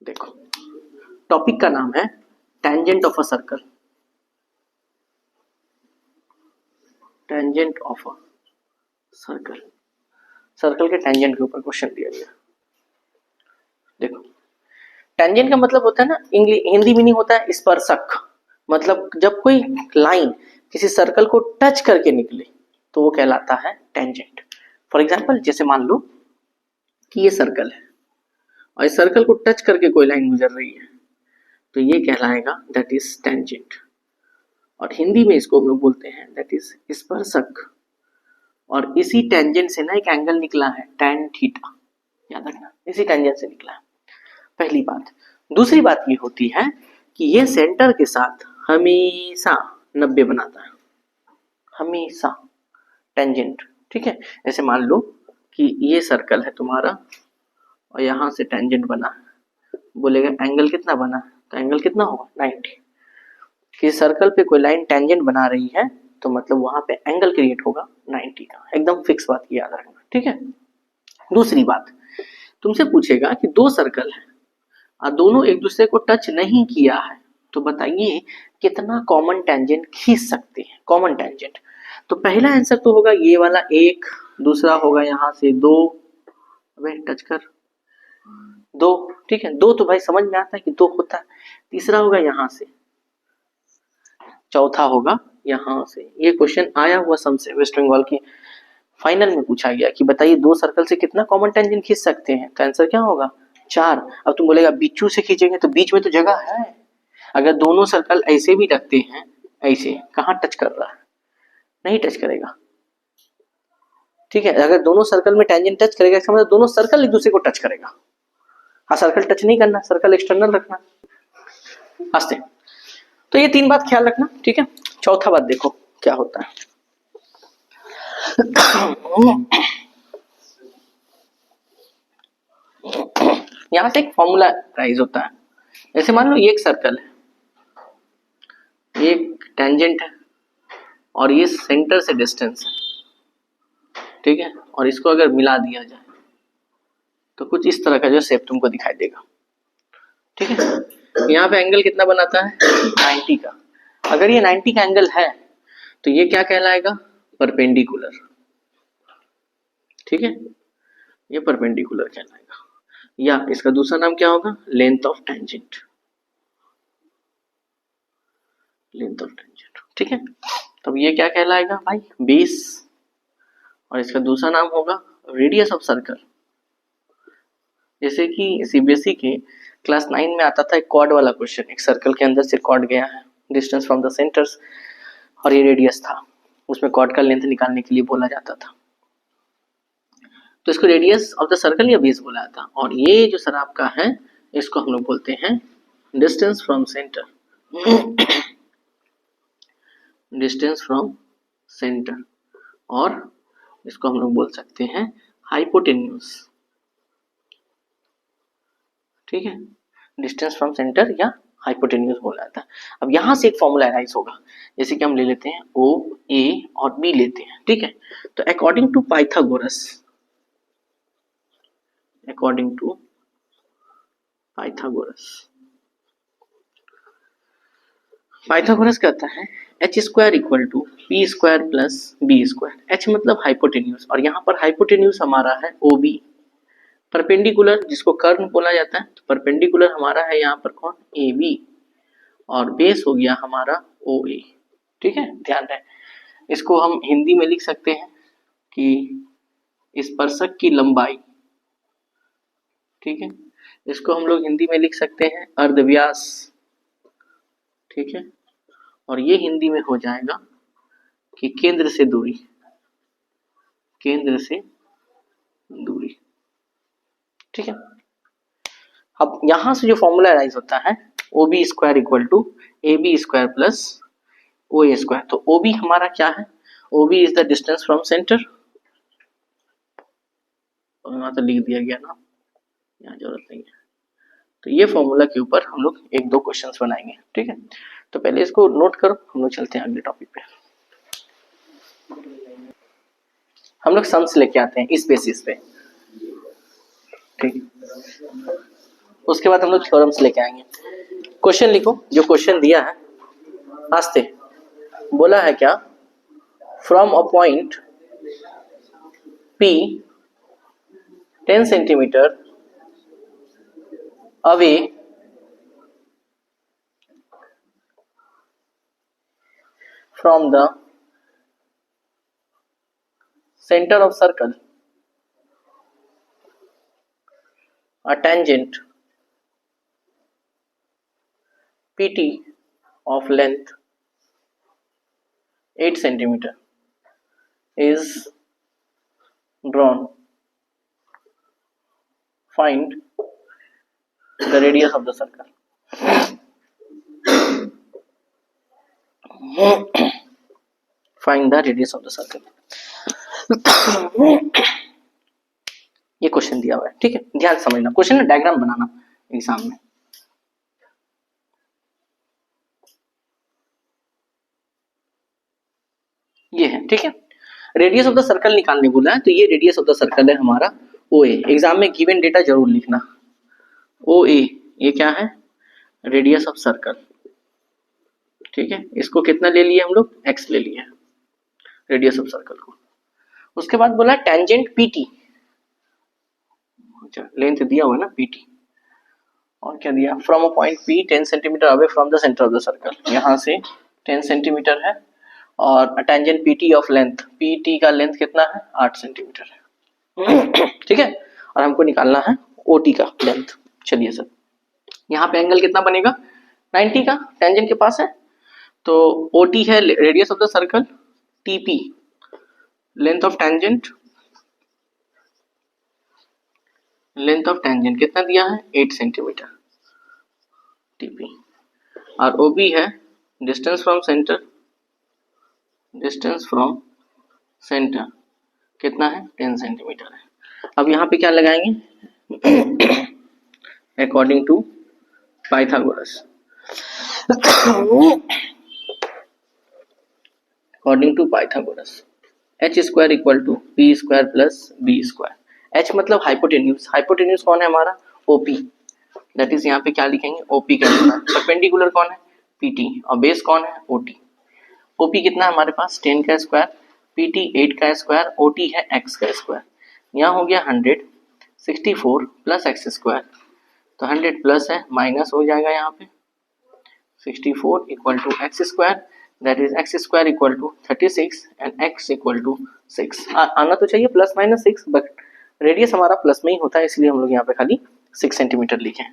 देखो टॉपिक का नाम है tangent of a circle. Tangent of a circle, circle के टेंजेंट के ऊपर क्वेश्चन दिया गया। देखो टेंजेंट का मतलब होता है ना, हिंदी मीनिंग होता है स्पर्शक। मतलब जब कोई लाइन किसी सर्कल को टच करके निकले तो वो कहलाता है टेंजेंट। फॉर एग्जांपल जैसे मान लो कि ये सर्कल है और इस सर्कल को टच करके कोई लाइन गुजर रही है तो ये कहलाएगा दैट इज टेंजेंट। और हिंदी में इसको हम लोग बोलते हैं दैट इज स्पर्शक। और इसी टेंजेंट से ना एक एंगल निकला है tan थीटा, याद रखना इसी टेंजेंट से निकला है, पहली बात। दूसरी बात ये होती है कि ये सेंटर के साथ हमेशा 90 बनाता है, हमेशा टेंजेंट। ठीक है, जैसे मान लो कि ये सर्कल है तुम्हारा और यहां से टेंजेंट बना है, बोलेगा एंगल कितना बना है, तो एंगल कितना होगा 90। किसी सर्कल पे कोई लाइन टेंजेंट बना रही है तो मतलब वहां पे एंगल क्रिएट होगा 90 का, एकदम फिक्स बात की याद रखना। ठीक है, दूसरी बात तुमसे पूछेगा कि दो सर्कल है और दोनों एक दूसरे को टच नहीं किया है तो बताइए कितना कॉमन टेंजेंट खींच सकते हैं। कॉमन टेंजेंट तो पहला आंसर तो होगा ये वाला एक, दूसरा होगा यहां से 2, अबे टच कर 2। ठीक है, 2 तो भाई समझ में आता है कि 2 होता है। तीसरा होगा यहां से, चौथा होगा यहां से। ये क्वेश्चन आया हुआ सम से वेस्ट बंगाल की फाइनल में पूछा गया कि बताइए दो सर्कल से कितना कॉमन टेंजेंट खींच सकते हैं, तो आंसर क्या होगा 4। अब तुम बोलेगा बीचू से खींचेंगे तो बीच में तो जगह है। अगर दोनों सर्कल ऐसे भी रखते हैं, ऐसे कहां टच कर रहा है, नहीं टच करेगा। ठीक है, अगर दोनों सर्कल में टेंजेंट टच करेगा इसका मतलब दोनों सर्कल एक दूसरे को टच करेगा। हाँ, सर्कल टच नहीं करना, सर्कल एक्सटर्नल रखना। आस्ते, तो ये 3 बात ख्याल रखना। ठीक है, चौथा बात देखो क्या होता है। यहां से एक फॉर्मूला राइज होता है। जैसे मान लो ये एक सर्कल है, एक टेंजेंट है और ये सेंटर से डिस्टेंस है। ठीक है, और इसको अगर मिला दिया जाए तो कुछ इस तरह का जो शेप तुमको दिखाई देगा। ठीक है, यहाँ पे एंगल कितना बनाता है 90 का। अगर ये 90 का एंगल है तो ये क्या कहलाएगा, परपेंडिकुलर। ठीक है, ये परपेंडिकुलर कहलाएगा, या इसका दूसरा नाम क्या होगा, length of tangent. Length of tangent. ठीक है, तब ये क्या कहलाएगा भाई बेस, और इसका दूसरा नाम होगा रेडियस ऑफ सर्कल। जैसे कि सीबीएसई के क्लास 9 में आता था एक कॉर्ड वाला क्वेश्चन, एक सर्कल के अंदर से कॉर्ड गया है, डिस्टेंस फ्रॉम द सेंटर्स, और ये रेडियस था, उसमें कॉर्ड का लेंथ निकालने के लिए बोला जाता था, तो इसको रेडियस ऑफ द सर्कल या बेस बोला जाता। और ये जो सर आपका है इसको हम लोग बोलते हैं distance from centre. Distance from centre, और इसको हम लोग बोल सकते हैं हाइपोटेन्यूज। ठीक है, डिस्टेंस फ्रॉम सेंटर या हाइपोटेन्यूज बोला जाता है। अब यहां से एक फॉर्मूला अराइज होगा, जैसे कि हम ले लेते हैं ओ ए और बी लेते हैं। ठीक है, तो according to Pythagoras, according to Pythagoras, Pythagoras कहता है H square equal to P square plus B square. H मतलब हाइपोटेन्यूज और यहाँ पर हाइपोटेन्यूज हमारा है ओ बी। परपेंडिकुलर जिसको कर्व बोला जाता है, तो परपेंडिकुलर हमारा है यहाँ पर कौन, ए बी, और बेस हो गया हमारा ओ ए। ठीक है, ध्यान रहे, इसको हम हिंदी में लिख सकते हैं कि स्पर्शक की लंबाई। ठीक है, इसको हम लोग हिंदी में लिख सकते हैं अर्धव्यास। ठीक है, और ये हिंदी में हो जाएगा कि केंद्र से दूरी, केंद्र से दूरी। ठीक है, अब यहां से जो फॉर्मूला राइज होता है O B square equal to A B square plus O A square. तो ओ बी हमारा क्या है, O B is the distance from centre, तो लिख दिया गया ना, यहाँ जरूरत नहीं है। तो ये फॉर्मूला के ऊपर हम लोग 1-2 क्वेश्चंस बनाएंगे। ठीक है, तो पहले इसको नोट करो, हम लोग चलते हैं अगले टॉपिक पे। हम लोग सम्स लेके आते हैं इस बेसिस पे। ठीक, उसके बाद हम लोग थ्योरम्स लेके आएंगे। क्वेश्चन लिखो, जो क्वेश्चन दिया है आस्ते बोला है क्या, from a point P 10 centimetre away from the center of circle a tangent PT of length 8 centimeter is drawn. Find the radius of the circle. Find the radius of the circle. ये question दिया हुआ है, ठीक है, ध्यान से समझना। Question है डायग्राम बनाना एग्जाम में। ये है, ठीक है। रेडियस ऑफ द सर्कल निकालने बोला है, तो ये रेडियस ऑफ द सर्कल है हमारा ओ ए। एग्जाम में गिवन डेटा जरूर लिखना। ओ ए ये क्या है, रेडियस ऑफ सर्कल, ठीक है। इसको कितना ले लिए हम लोग, एक्स ले लिए रेडियस ऑफ सर्कल को। उसके बाद बोला टेंजेंट पीटी, अच्छा लेंथ दिया हुआ है ना पीटी, और क्या दिया, from a point P 10 centimetre away from the centre of the circle. यहाँ से 10 सेंटीमीटर है, और tangent PT of length, PT का लेंथ कितना है, 8 सेंटीमीटर है, ठीक है। और हमको निकालना है ओटी का लेंथ। चलिए सर, यहाँ पे एंगल कितना बनेगा, 90 का, टेंजेंट के पास है, तो ओटी है radius of the circle, TP length of tangent, length of tangent कितना दिया है, 8 सेंटीमीटर टीपी, और ओबी है distance from centre, distance from centre कितना है, 10 सेंटीमीटर है। अब यहाँ पे क्या लगाएंगे, according to Pythagoras, according to Pythagoras H square equal to B square plus B square. H मतलब हाइपोटेन्यूज, हाइपोटेन्यूज कौन है हमारा, ओपी, दैट इज यहाँ पे क्या लिखेंगे, ओपी का परपेंडिकुलर कौन है, पीटी, और बेस कौन है, ओटी। ओपी कितना है हमारे पास, 10 का स्क्वायर, पीटी 8 का स्क्वायर, ओटी है x का स्क्वायर। यहाँ हो गया 100, 64 प्लस एक्स स्क्वायर, तो 100 प्लस है माइनस हो जाएगा यहाँ पे 64 equal to x square, that is x square equal to 36 and x equal to 6। आना तो चाहिए प्लस माइनस 6, बट रेडियस हमारा प्लस में ही होता है, इसलिए हम लोग यहाँ पे खाली 6 सेंटीमीटर लिखे।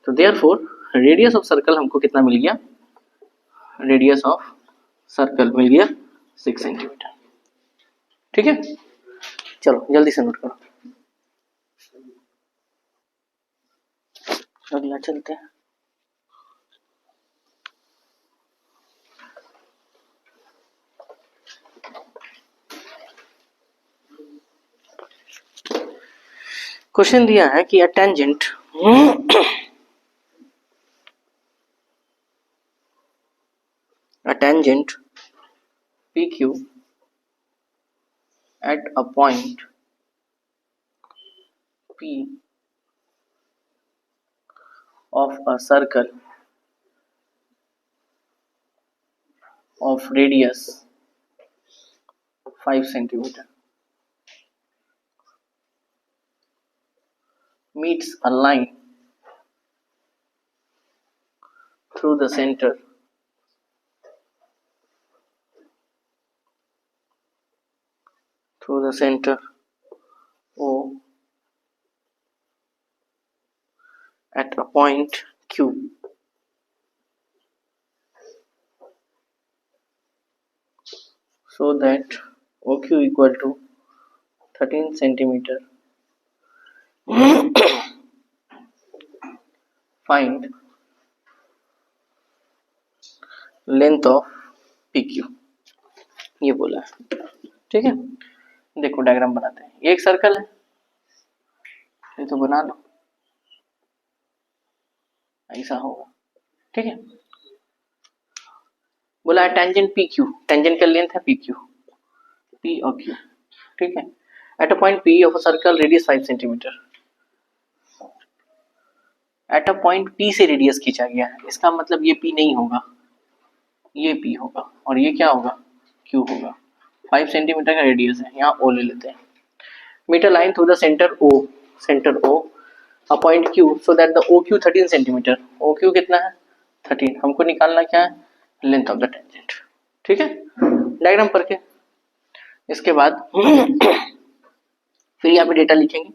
तो देयरफॉर रेडियस ऑफ सर्कल हमको कितना मिल गया, रेडियस ऑफ सर्कल मिल गया 6 सेंटीमीटर, ठीक है। चलो जल्दी से नोट करो, अगला चलते हैं। क्वेश्चन दिया है कि a tangent PQ at a point P of a circle of radius 5 centimeter meets a line through the center O at a point Q, so that OQ equal to 13 centimeter. Find length of PQ, ये बोला है, ठीक है। देखो diagram बनाते हैं, एक circle है, ये तो बना लो, ऐसा होगा, ठीक है। बोला है टेंजेंट पी क्यू, टेंजेंट का लेंथ है पी क्यू, पी और क्यू, ठीक है। At a point P of a circle radius 5 centimetre, at a point P से रेडियस खींचा गया है, इसका मतलब ये P नहीं होगा, ये P होगा और ये क्या होगा, Q होगा। 5 सेंटीमीटर का रेडियस है, यहाँ O ले लेते हैं। Metre line through the centre O a point Q so that the OQ 13 centimetre. OQ कितना है 13, हमको निकालना क्या है, लेंथ ऑफ द टेंजेंट। ठीक है, डायग्राम पर के इसके बाद फिर यहाँ पे डेटा लिखेंगे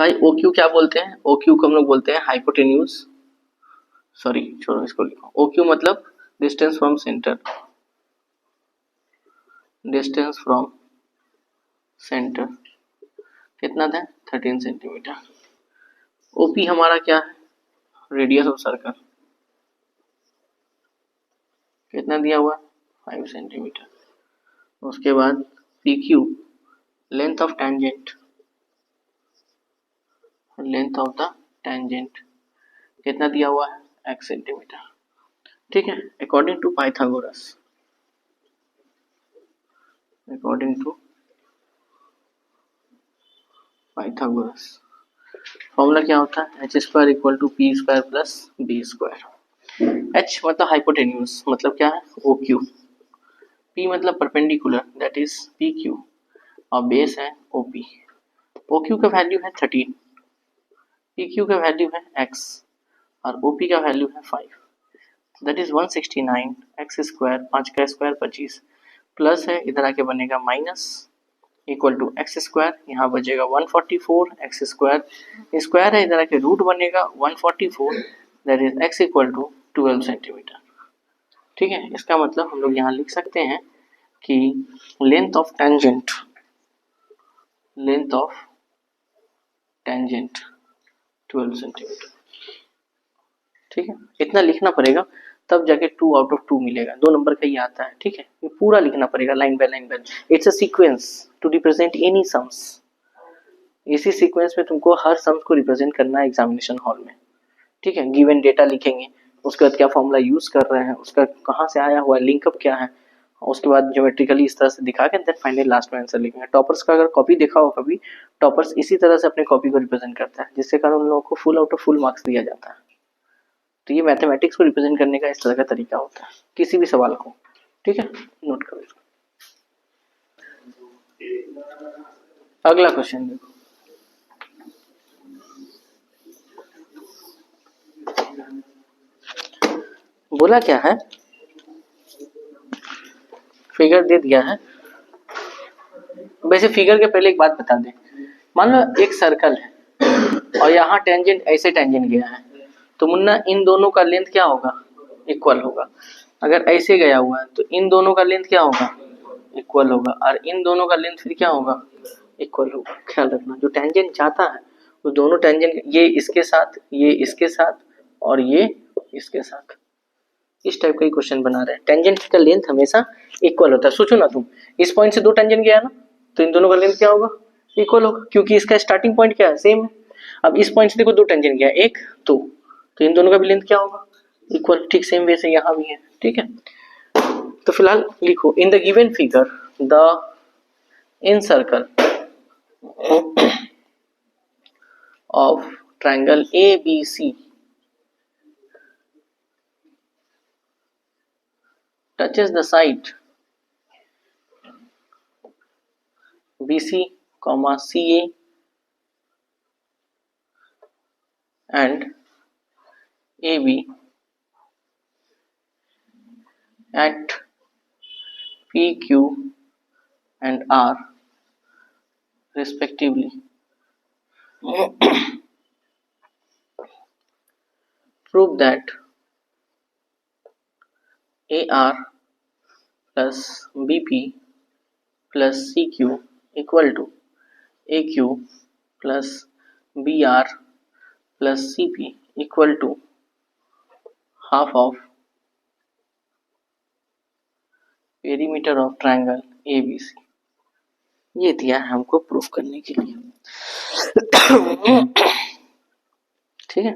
भाई। OQ क्या बोलते हैं, OQ को हम लोग बोलते हैं हाइपोटेन्यूज, सॉरी छोड़ो इसको लिखो। OQ मतलब distance from centre, distance from centre कितना था 13 सेंटीमीटर। OP हमारा क्या है, रेडियस ऑफ सर्कल कितना दिया हुआ 5 सेंटीमीटर। उसके बाद PQ length of tangent, length of the tangent कितना दिया हुआ है x सेंटीमीटर। ठीक है, according to Pythagoras, according to Pythagoras formula क्या होता है, H square equal to P square plus B square. H मतलब हाइपोटेन्यूज, मतलब क्या है OQ। P मतलब परपेंडिकुलर, दैट इज PQ और बेस है OP। OQ का वैल्यू है 13, PQ का वैल्यू है x और OP का वैल्यू है 5, दैट इज 169 x स्क्वायर, 5 का स्क्वायर 25 प्लस है इधर आके बनेगा minus equal to x square, यहाँ बचेगा 144 एक्स स्क्वायर, स्क्वायर है इधर आके रूट बनेगा 144, that is x equal to 12 centimetre. ठीक है, इसका मतलब हम लोग यहाँ लिख सकते हैं कि length of tangent, length of tangent 12 centimetre. ठीक है, इतना लिखना पड़ेगा तब जाके 2 आउट ऑफ 2 मिलेगा, 2 नंबर का ही आता है। ठीक है, ये पूरा लिखना पड़ेगा line by line by, it's a sequence to represent any sums. इसी सीक्वेंस में तुमको हर सम्स को रिप्रेजेंट करना है एग्जामिनेशन हॉल में। ठीक है, गिवन डेटा लिखेंगे, उसके बाद क्या फॉर्मूला यूज कर रहे हैं, उसका कहाँ से आया हुआ लिंकअप क्या है, उसके बाद ज्योमेट्रिकली इस तरह से दिखा के देन फाइनली लास्ट में आंसर लिखेंगे। टॉपर्स का अगर कॉपी देखा हो कभी, टॉपर्स इसी तरह से अपने कॉपी को रिप्रेजेंट करता है, जिससे कारण उन लोगों को full out of full marks दिया जाता है। तो ये मैथमेटिक्स को रिप्रेजेंट करने का इस तरह का तरीका होता है किसी भी सवाल को। ठीक है, नोट करो इसको। अगला क्वेश्चन देखो, बोला क्या है, फिगर दे दिया है। वैसे फिगर के पहले एक बात बता दें, मान लो एक सर्कल है और यहाँ टेंजेंट ऐसे टेंजेंट गया है, तो मुन्ना इन दोनों का लेंथ क्या होगा, इक्वल होगा। अगर ऐसे गया हुआ है तो इन दोनों का लेंथ क्या होगा, इक्वल होगा, और इन दोनों का लेंथ फिर क्या होगा, इक्वल होगा। ख्याल रखना, जो टेंजेंट जाता है वो दोनों टेंजेंट, ये इसके साथ, ये इसके साथ और ये इसके साथ, इस टाइप का ही क्वेश्चन बना रहे हैं। टेंजेंट का लेंथ हमेशा इक्वल होता है। सोचो ना तुम, इस पॉइंट से 2 टेंजेंट गया ना, तो इन दोनों का लेंथ क्या होगा, इक्वल होगा, क्योंकि इसका स्टार्टिंग पॉइंट क्या है, सेम है। अब इस पॉइंट से देखो 2 टेंजेंट गया, एक तो इन दोनों का भी लेंथ क्या होगा, इक्वल। ठीक सेम वे से यहाँ भी है। ठीक है, तो फिलहाल लिखो, in the given figure the in circle of triangle ABC touches the side BC, CA and AB at PQ and R respectively. Prove that AR plus BP plus CQ equal to AQ plus BR plus CP equal to half of perimeter of triangle ABC। ये दिया है हमको proof करने के लिए। ठीक है,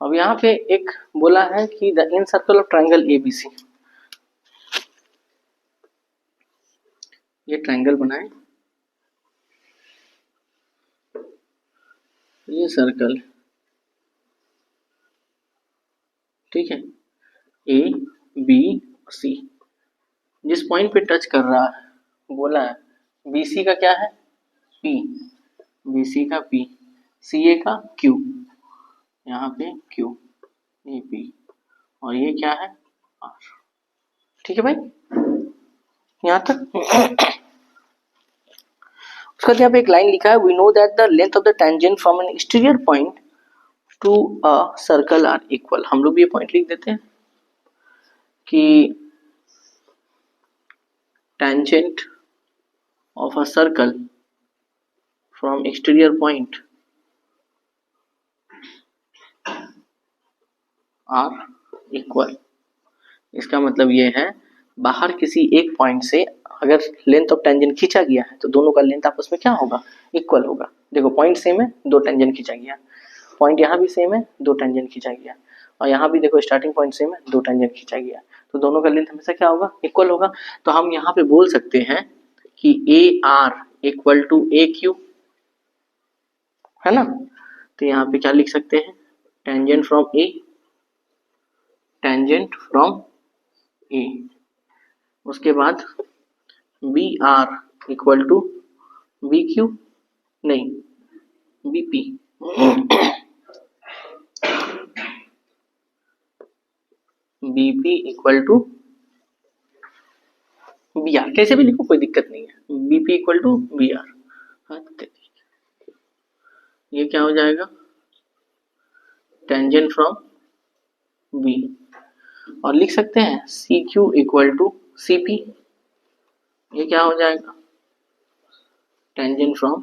अब यहाँ पे एक बोला है कि the in circle of triangle ABC, ये ट्रायंगल बनाए, ये सर्कल, ठीक है, ए बी सी, जिस पॉइंट पे टच कर रहा है बोला है बीसी का क्या है पी, बीसी का पी, सीए का क्यू, यहाँ पे क्यू ए पी, और ये क्या है आर। ठीक है भाई, यहाँ तक। उसके बाद यहाँ पे एक लाइन लिखा है, we know that the length of the tangent from an exterior point to a circle are equal. हम लोग भी ये पॉइंट लिख देते हैं कि tangent of a circle from exterior point are equal. इसका मतलब ये है बाहर किसी एक पॉइंट से अगर लेंथ ऑफ टेंजेंट खींचा गया है तो दोनों का लेंथ आपस में क्या होगा, इक्वल होगा। देखो पॉइंट सेम है, दो टेंजेंट खींचा गया, पॉइंट यहाँ भी सेम है, दो टेंजेंट खींचा गया, और यहाँ भी देखो स्टार्टिंग पॉइंट सेम है, दो टेंजेंट खींचा गया, तो दोनों का लेंथ हमेशा क्या होगा, इक्वल होगा। तो हम यहाँ पे बोल सकते हैं कि A R equal to A Q, है ना। तो यहाँ पे क्या लिख सकते हैं, tangent from A, tangent from A, उसके बाद B R equal to B Q, नहीं B P, B P equal to B R, कैसे भी लिखो कोई दिक्कत नहीं है, B P equal to B R. ये क्या हो जाएगा, टेंजेंट फ्रॉम बी, और लिख सकते हैं C Q equal to C P, ये क्या हो जाएगा, टेंजेंट फ्रॉम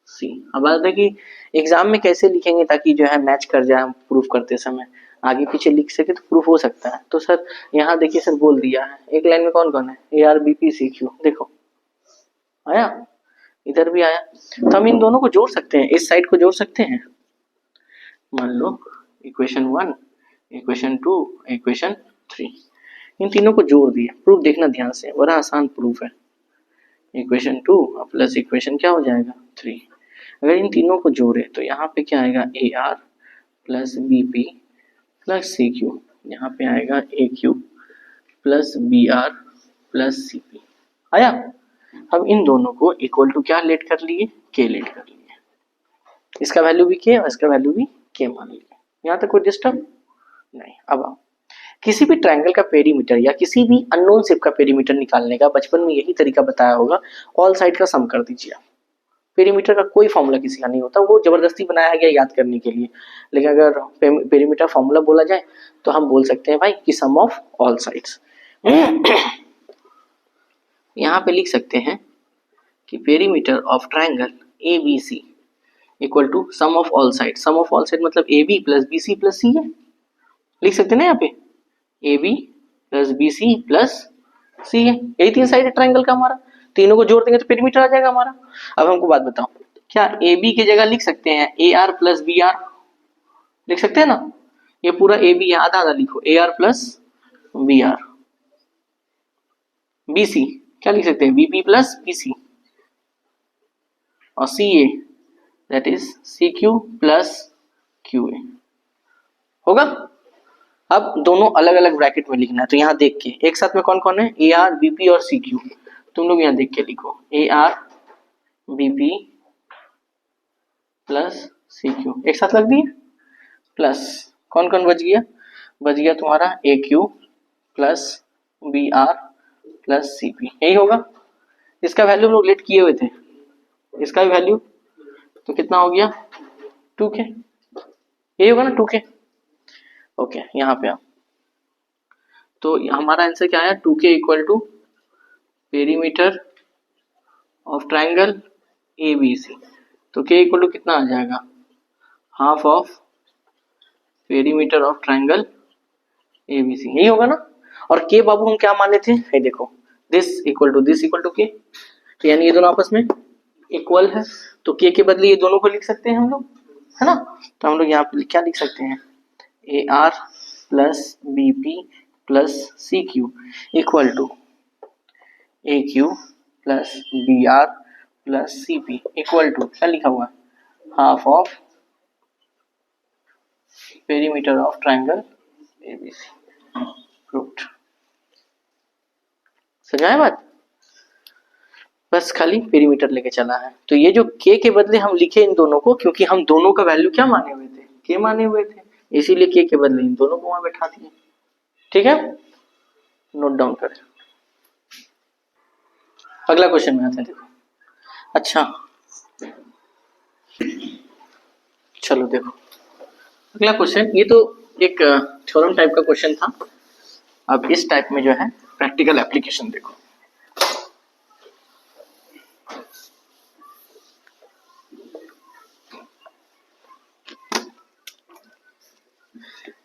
सी। अब बात है कि एग्जाम में कैसे लिखेंगे ताकि जो है मैच कर जाए, हम प्रूफ करते समय आगे पीछे लिख सके तो प्रूफ हो सकता है। तो सर यहाँ देखिए सर बोल दिया है एक लाइन में कौन कौन है, A R B P C Q, देखो आया, इधर भी आया, तो हम इन दोनों को जोड़ सकते हैं, इस साइड को जोड़ सकते हैं। मान लो इक्वेशन 1, इक्वेशन 2, इक्वेशन 3, इन तीनों को जोड़ दिया, प्रूफ देखना ध्यान से, बड़ा आसान प्रूफ है। इक्वेशन 2 प्लस इक्वेशन क्या हो जाएगा 3, अगर इन तीनों को जोड़े तो यहाँ पे क्या आएगा, A R plus B P plus C Q, यहाँ पे आएगा A Q plus B R plus C P, आया। अब इन दोनों को इक्वल टू क्या लेट कर लिए, के लेट कर लिए, इसका वैल्यू भी के और इसका वैल्यू भी के मान लिए, यहाँ तक कोई डिस्टर्ब नहीं। अब आओ, किसी भी ट्रायंगल का पेरीमीटर या किसी भी अननोन शेप का पेरीमीटर निकालने का बचपन में यही तरीका बताया होगा, ऑल साइड का सम कर दीजिए। पेरीमीटर का कोई फॉर्मूला किसी का नहीं होता, वो जबरदस्ती बनाया गया याद करने के लिए, लेकिन अगर पेरीमीटर फॉर्मूला बोला जाए तो हम बोल सकते हैं भाई कि सम ऑफ ऑल साइड्स। यहाँ पे लिख सकते हैं कि perimeter of triangle A B C equal to sum of all side, sum of all side मतलब A B plus B C plus C है, लिख सकते हैं ना यहाँ पे A B plus B C plus C है, यही तीन साइड है ट्रायंगल का हमारा, तीनों को जोड़ देंगे तो पेरीमीटर आ जाएगा हमारा। अब हमको बात बताओ, क्या ए बी की जगह लिख सकते हैं A R plus B R, लिख सकते हैं ना, ये पूरा ए बी है, आधा आधा लिखो, A R plus B R, B C क्या लिख सकते हैं, B P plus B C, और C A that is C Q plus Q A, होगा। अब दोनों अलग अलग ब्रैकेट में लिखना है, तो यहाँ देख के एक साथ में कौन कौन है, ए आर बी पी और सी क्यू, तुम लोग यहाँ देख के लिखो A R B P plus C Q, एक साथ लग दिए, प्लस कौन कौन बच गया तुम्हारा A Q plus B R plus C P, यही होगा। इसका वैल्यू हम लोग लेट किए हुए थे, इसका भी वैल्यू तो कितना हो गया 2k, यही होगा ना 2k। ओके यहाँ पे तो हमारा आंसर क्या आया, 2k equal to perimeter of triangle A B C, तो k इक्वल टू कितना आ जाएगा, half of perimeter of triangle A B C, यही होगा ना। और k बाबू हम क्या माने थे, ये देखो दिस इक्वल टू k, तो यानी ये दोनों आपस में इक्वल है, तो k के बदले ये दोनों को लिख सकते हैं हम लोग, है ना। तो हम लोग यहाँ पे क्या लिख सकते हैं, A R plus B P plus C Q equal to A Q plus B R plus C P equal to क्या लिखा हुआ है, half of perimeter of triangle ABC proved. समझाया बात, बस खाली पेरीमीटर लेके चला है। तो ये जो k के बदले हम लिखे इन दोनों को, क्योंकि हम दोनों का वैल्यू क्या माने हुए थे, k माने हुए थे, इसीलिए k के बदले इन दोनों को वहां बैठा दिए। ठीक है, नोट डाउन करें। अगला क्वेश्चन में आते हैं, देखो। अच्छा चलो देखो अगला क्वेश्चन, ये तो एक थ्योरम टाइप का क्वेश्चन था। अब इस टाइप में जो है प्रैक्टिकल एप्लीकेशन देखो।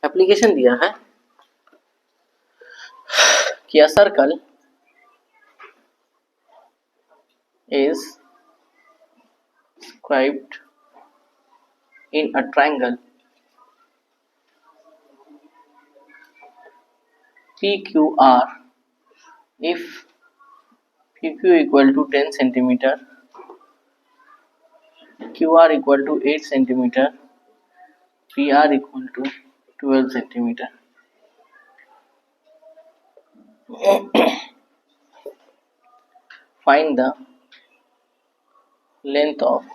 एप्लीकेशन दिया है कि a circle is inscribed in a triangle PQR if PQ equal to 10 centimeter, QR equal to 8 centimeter, PR equal to 12 centimeter. Find the length of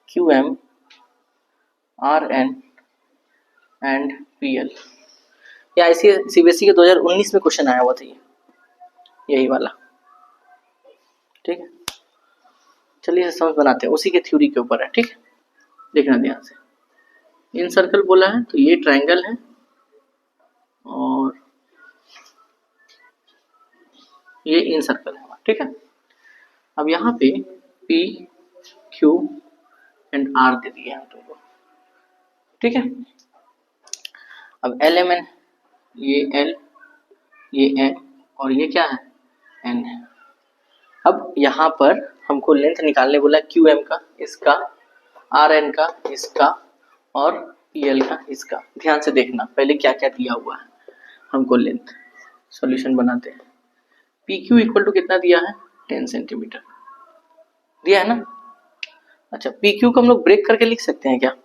QM, RN and PL. या ऐसी CBSE के 2019 में question आया हुआ था ये, यही वाला। ठीक है, चलिए समझ बनाते हैं, उसी के थ्योरी के ऊपर है। ठीक है, देखना ध्यान से। इन सर्कल बोला है तो ये ट्रायंगल है और ये इन सर्कल है। ठीक है, अब यहाँ पे P, Q एंड R दे दिए हैं तुमको। ठीक है, अब L M N, ये L, ये N और ये क्या है, N है। अब यहाँ पर हमको लेंथ निकालने बोला QM का, इसका, RN का, इसका और PL का, इसका। ध्यान से देखना पहले क्या क्या दिया हुआ है हमको लेंथ। सॉल्यूशन बनाते हैं। PQ इक्वल टू कितना दिया है, 10 सेंटीमीटर दिया है ना। अच्छा, PQ को हम लोग ब्रेक करके लिख सकते हैं क्या,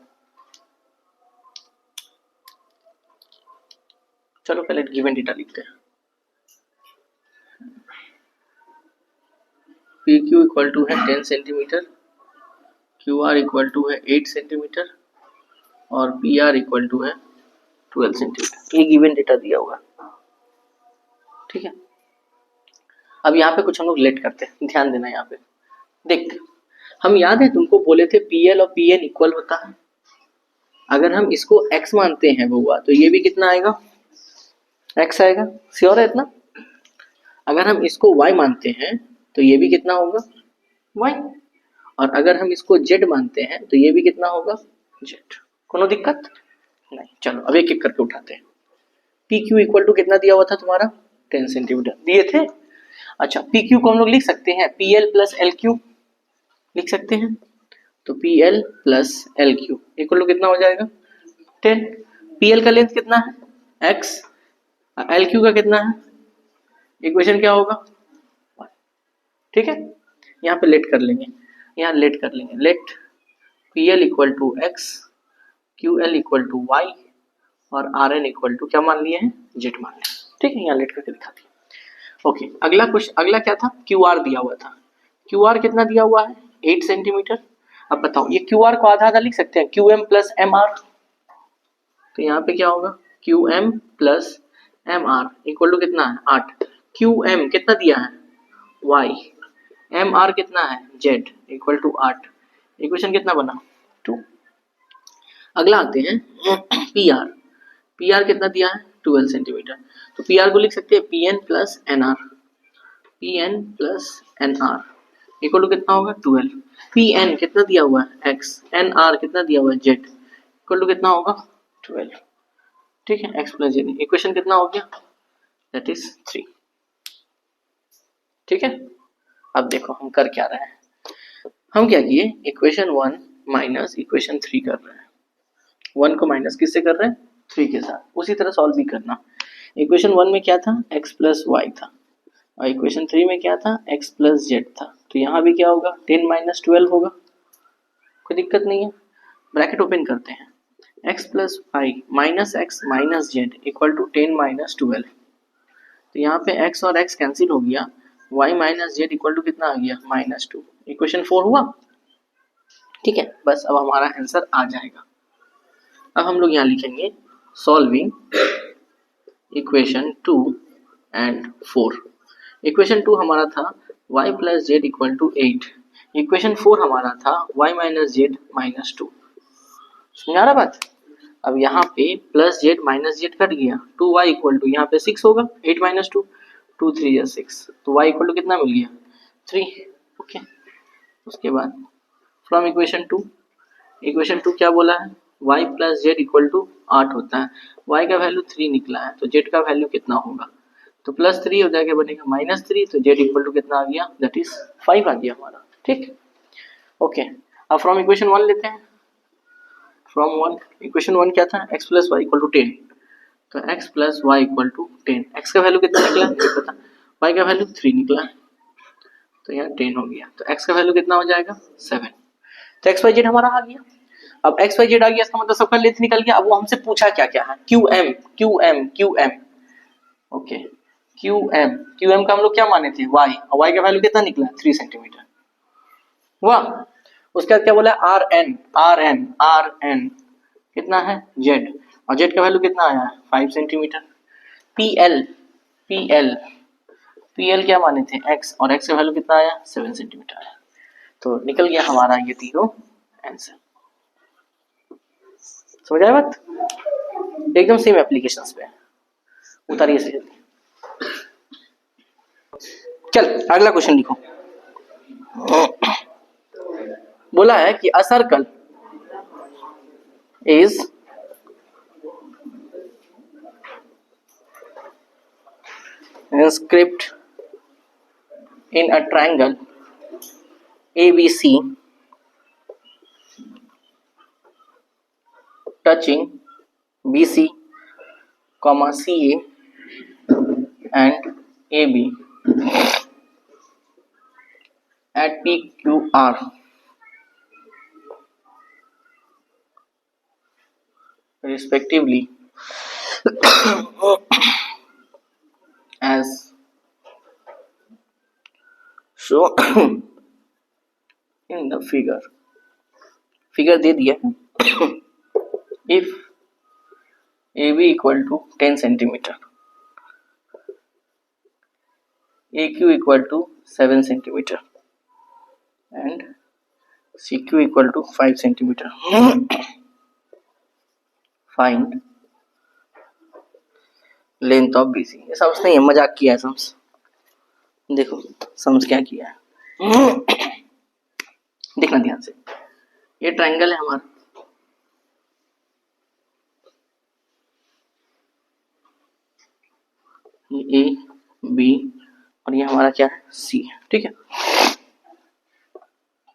चलो पहले गिवन डेटा लिखते हैं। PQ इक्वल टू है 10 सेंटीमीटर, QR इक्वल टू है 8 सेंटीमीटर और PR इक्वल टू है 12 सेंटीमीटर। ये गिवन डेटा दिया हुआ। ठीक है, अब यहाँ पे कुछ हम लोग लेट करते हैं, ध्यान देना। यहाँ पे देख, हम याद है तुमको बोले थे PL और PN इक्वल होता है। अगर हम इसको x मानते हैं बुआ, तो ये भी कितना आएगा, x आएगा। श्योर है इतना। अगर हम इसको y मानते हैं तो ये भी कितना होगा, y। और अगर हम इसको z मानते हैं तो ये भी कितना होगा, z। कोनो दिक्कत नहीं। चलो अब एक एक करके उठाते हैं। PQ इक्वल टू कितना दिया हुआ था तुम्हारा, 10 सेंटीमीटर दिए थे। अच्छा, PQ को हम लोग लिख सकते हैं PL प्लस LQ लिख सकते हैं। तो PL plus LQ equal to कितना हो जाएगा, 10। PL का लेंथ कितना है, x, LQ का कितना है, इक्वेशन क्या होगा, 1। ठीक है, यहाँ पे लेट कर लेंगे, यहाँ लेट कर लेंगे। Let PL equal to x, QL equal to y और RN इक्वल टू क्या मान लिए हैं, z मान लिए। ठीक है, यहाँ लेट करके दिखा दिया। ओके, अगला क्वेश्चन, अगला क्या था, QR दिया हुआ था। QR कितना दिया हुआ है, 8 सेंटीमीटर। अब बताओ ये QR को आधा आधा लिख सकते हैं, QM प्लस MR। तो यहाँ पे क्या होगा, QM plus MR equal to कितना है, 8। QM कितना दिया है, Y, MR कितना है, Z इक्वल टू 8। इक्वेशन कितना बना, 2। अगला आते हैं PR। PR कितना दिया है, 12 सेंटीमीटर। तो PR को लिख सकते हैं PN plus NR, PN plus NR equal to कितना होगा, 12। PN कितना दिया हुआ है, X, NR कितना दिया हुआ है, Z इक्वल टू कितना होगा, 12। ठीक है, X प्लस Z इक्वेशन कितना हो गया, दैट इज 3। ठीक है, अब देखो हम कर क्या रहे हैं। हम क्या किए, इक्वेशन 1 माइनस इक्वेशन 3 कर रहे हैं। 1 को माइनस किससे कर रहे हैं? 3 के साथ। उसी तरह सॉल्व भी करना। इक्वेशन 1 में क्या था? x प्लस वाई था, और इक्वेशन 3 में क्या था? x प्लस जेड था। तो यहाँ भी क्या होगा? 10 माइनस 12 होगा, कोई दिक्कत नहीं है। ब्रैकेट ओपन करते हैं, x plus y minus x minus z equal to 10 minus 12। तो यहाँ पे x और x कैंसिल हो गया, y minus z equal to कितना आ गया? -2। इक्वेशन 4 हुआ, ठीक है। बस अब हमारा आंसर आ जाएगा। अब हम लोग यहाँ लिखेंगे सॉल्विंग इक्वेशन 2 एंड 4। इक्वेशन 2 हमारा था y plus z equal to 8। Equation 4 हमारा था y माइनस जेड -2। समझा रहा बात? अब यहाँ पे plus Z minus Z cut गया, 2y इक्वल टू यहाँ पे 6 होगा, 8 माइनस 2, 2 3 या 6, तो y इक्वल टू कितना मिल गया? 3। ओके, उसके बाद फ्रॉम इक्वेशन 2, इक्वेशन 2 क्या बोला है? y plus z equal to 8 होता है, y का वैल्यू 3 निकला है, तो z का वैल्यू कितना होगा? तो प्लस 3 हो जाएगा, बनेगा -3, तो z इक्वल टू कितना आ गया? दैट इज 5 आ गया हमारा, ठीक। ओके, अब फ्रॉम इक्वेशन 1 लेते हैं। फ्रॉम 1, इक्वेशन 1 क्या था? x plus y equal to 10, तो x plus y equal to 10। x का वैल्यू कितना निकला मुझे पता, y का वैल्यू 3 निकला, तो यहाँ 10 हो गया, तो x का वैल्यू कितना हो जाएगा? 7। तो x वाई जेड हमारा आ गया। अब x वाई जेड आ गया, इसका मतलब सबका लेंथ निकल गया। अब वो हमसे पूछा क्या क्या है? QM, QM, QM। Okay, QM का हम लोग क्या माने थे? y, और y का वैल्यू कितना निकला? 3 सेंटीमीटर। वाह, उसके बाद क्या बोला? RN कितना है? Z, और Z का वैल्यू कितना आया है? 5 सेंटीमीटर। PL क्या माने थे? X, और X का वैल्यू कितना आया? 7 सेंटीमीटर आया। तो निकल गया हमारा ये तीनों आंसर। समझ आया बात? एकदम सेम एप्लीकेशंस पे उतारिए से जल्दी। चल अगला क्वेश्चन लिखो। बोला है कि a circle is inscribed in a triangle ABC touching BC, CA and AB at PQR respectively as shown in the figure। Figure दे दिया है। if AB equal to 10 centimeter, AQ equal to 7 centimeter and CQ equal to 5 centimeter, find length of BC। ये sums नहीं है, मजाक किया है sums. देखो सम्स क्या किया है, देखना ध्यान से। ये ट्रायंगल है हमारा, ये A B और ये हमारा क्या है? C, ठीक है।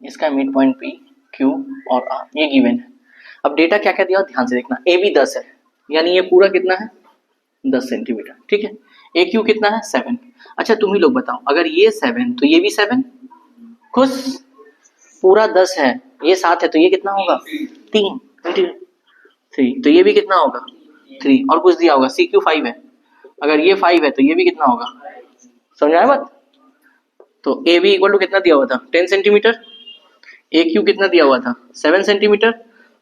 इसका मिड पॉइंट P Q और R ये गिवन है। अब डेटा क्या क्या दिया ध्यान से देखना। AB 10 है, यानी ये पूरा कितना है? 10 सेंटीमीटर, ठीक है। AQ कितना है? 7। अच्छा तुम ही लोग बताओ, अगर ये 7 तो ये भी 7, खुश। पूरा 10 है, ये 7 है, तो ये कितना होगा? 3 तो ये भी कितना होगा? 3, और कुछ दिया होगा। CQ 5 है, अगर ये 5 है तो ये भी कितना होगा? समझाया बात? तो AB इक्वल टू कितना दिया हुआ था? 10 सेंटीमीटर। AQ कितना दिया हुआ था? 7 सेंटीमीटर।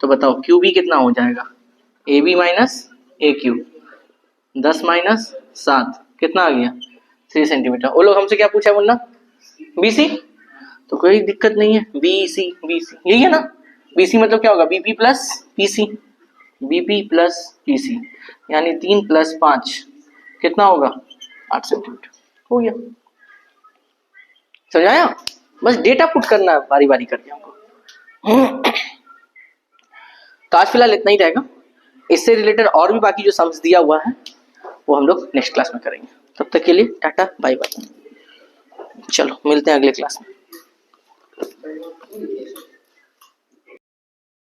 तो बताओ QB कितना हो जाएगा? AB माइनस AQ, 10 माइनस 7 कितना आ गया? 3 सेंटीमीटर। वो लोग हमसे क्या पूछा है बोलना? BC, तो कोई दिक्कत नहीं है। BC यही है ना? BC मतलब क्या होगा? BP plus PC, BP plus PC, यानी 3 प्लस 5 कितना होगा? 8 सेंटीमीटर। हो गया, समझाया? बस डेटा पुट करना बारी बारी करके हमको। तो आज फिलहाल इतना ही रहेगा। इससे रिलेटेड और भी बाकी जो सम्स दिया हुआ है वो हम लोग नेक्स्ट क्लास में करेंगे। तब तक के लिए टाटा बाय बाय। चलो मिलते हैं अगले क्लास में।